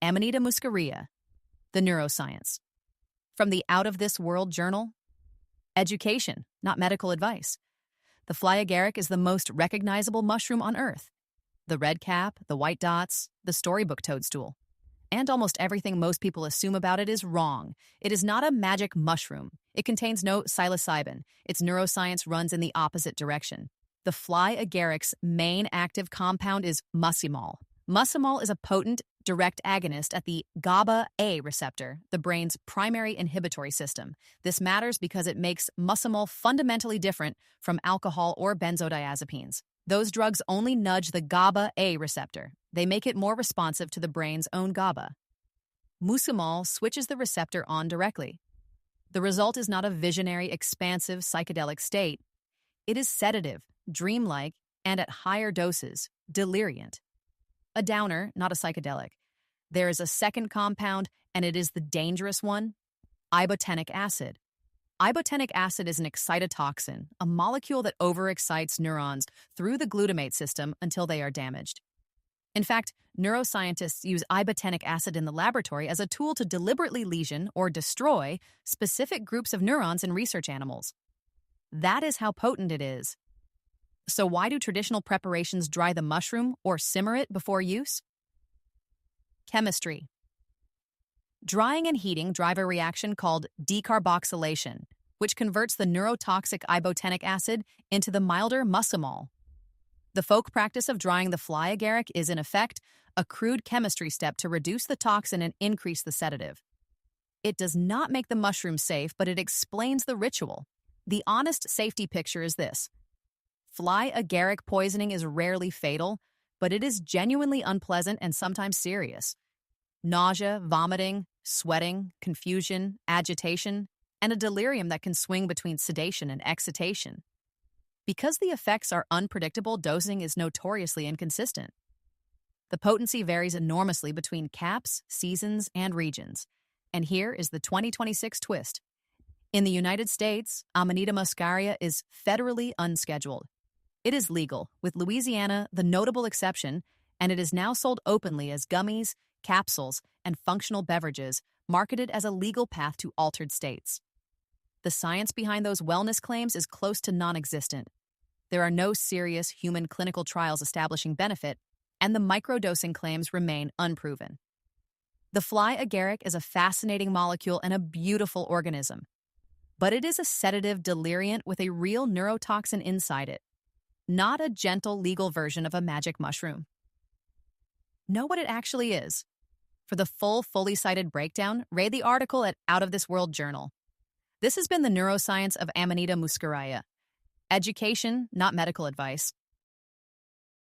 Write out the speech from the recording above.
Amanita Muscaria, the Neuroscience. From the Out of This World journal, education, not medical advice. The fly agaric is the most recognizable mushroom on Earth. The red cap, the white dots, the storybook toadstool. And almost everything most people assume about it is wrong. It is not a magic mushroom. It contains no psilocybin. Its neuroscience runs in the opposite direction. The fly agaric's main active compound is Muscimol. Muscimol is a potent, direct agonist at the GABA-A receptor, the brain's primary inhibitory system. This matters because it makes Muscimol fundamentally different from alcohol or benzodiazepines. Those drugs only nudge the GABA-A receptor. They make it more responsive to the brain's own GABA. Muscimol switches the receptor on directly. The result is not a visionary, expansive, psychedelic state. It is sedative, dreamlike, and at higher doses, deliriant. A downer, not a psychedelic. There is a second compound, and it is the dangerous one, ibotenic acid. Ibotenic acid is an excitotoxin, a molecule that overexcites neurons through the glutamate system until they are damaged. In fact, neuroscientists use ibotenic acid in the laboratory as a tool to deliberately lesion or destroy specific groups of neurons in research animals. That is how potent it is. So why do traditional preparations dry the mushroom or simmer it before use? Chemistry. Drying and heating drive a reaction called decarboxylation, which converts the neurotoxic ibotenic acid into the milder muscimol. The folk practice of drying the fly agaric is, in effect, a crude chemistry step to reduce the toxin and increase the sedative. It does not make the mushroom safe, but it explains the ritual. The honest safety picture is this. Fly agaric poisoning is rarely fatal, but it is genuinely unpleasant and sometimes serious. Nausea, vomiting, sweating, confusion, agitation, and a delirium that can swing between sedation and excitation. Because the effects are unpredictable, dosing is notoriously inconsistent. The potency varies enormously between caps, seasons, and regions. And here is the 2026 twist. In the United States, Amanita Muscaria is federally unscheduled. It is legal, with Louisiana the notable exception, and it is now sold openly as gummies, capsules, and functional beverages, marketed as a legal path to altered states. The science behind those wellness claims is close to non-existent. There are no serious human clinical trials establishing benefit, and the microdosing claims remain unproven. The fly agaric is a fascinating molecule and a beautiful organism, but it is a sedative deliriant with a real neurotoxin inside it, not a gentle legal version of a magic mushroom. Know what it actually is. For the full, fully cited breakdown, read the article at Out of This World journal. This has been the Neuroscience of Amanita Muscaria. Education, not medical advice.